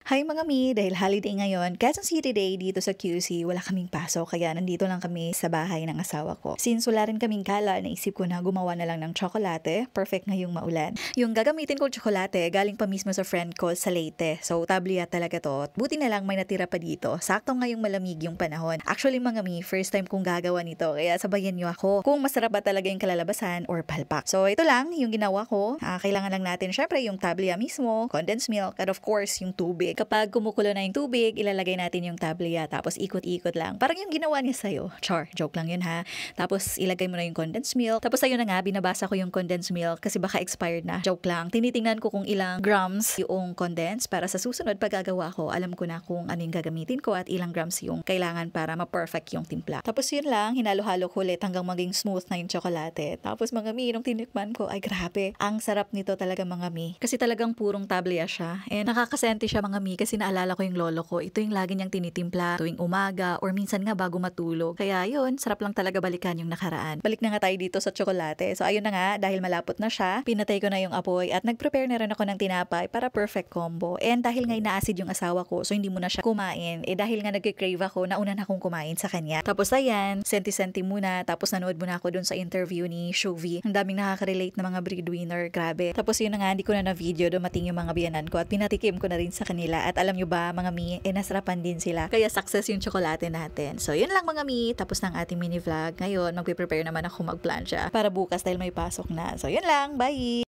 Hi mga mi, dahil holiday ngayon, Quezon City Day dito sa QC, wala kaming pasok kaya nandito lang kami sa bahay ng asawa ko. Since wala rin kaming gala, naisip ko na gumawa na lang ng tsokolate, perfect ngayong maulan. Yung gagamitin kong tsokolate, galing pa mismo sa friend ko sa Leyte. So tablia talaga to. Buti na lang may natira pa dito. Sakto ngayong malamig yung panahon. Actually mga mi, first time kong gagawa nito, kaya sabayan niyo ako kung masarap ba talaga yung kalalabasan or palpak. So ito lang yung ginawa ko. Kailangan lang natin syempre yung tablia mismo, condensed milk, at of course yung tubig. Kapag kumukulo na yung tubig, ilalagay natin yung tablia tapos ikot-ikot lang. Parang yung ginawa niya sa'yo. Char, joke lang yun ha. Tapos ilagay mo na yung condensed milk. Tapos ayun na nga, binabasa ko yung condensed milk kasi baka expired na. Joke lang. Tinitingnan ko kung ilang grams yung condensed para sa susunod pag gagawa ko, alam ko na kung ano yung gagamitin ko at ilang grams yung kailangan para ma-perfect yung timpla. Tapos yun lang, hinalo-halo ko ulit hanggang maging smooth na yung tsokolate. Tapos mga mi, nung tinikman ko, ay grabe. Ang sarap nito talaga mga mi. Kasi talagang purong tablia siya. And nakakasenti siya mga mi kasi naalala ko yung lolo ko. Ito yung lagi niyang tinitimpla tuwing umaga or minsan nga bago matulog. Kaya yun, sarap lang talaga balikan yung nakaraan. Balik na nga tayo dito sa tsokolate. So ayun na nga, dahil malapot na siya, pinatay ko na yung apoy at nag-prepare na rin ako ng tinapay para perfect combo. And dahil nga ina-acid yung asawa ko, so hindi mo na siya kumain. Dahil nga nag-crave ako, nauna na akong kumain sa kanya. Tapos ayan, senti-senti muna. Tapos nanood muna ako dun sa interview ni Shuvi. Ang daming nakaka-relate na mga breadwinner. Grabe. Tapos yun na nga, hindi ko na video, dumating yung mga biyanan ko at pinatikim ko na rin sa kanila. At alam nyo ba, mga mi, nasarapan din sila. Kaya success yung tsokolate natin. So, yun lang mga mi. Tapos ng ating mini vlog. Ngayon, magpe-prepare naman ako mag-plancha para bukas dahil may pasok na. So, yun lang. Bye!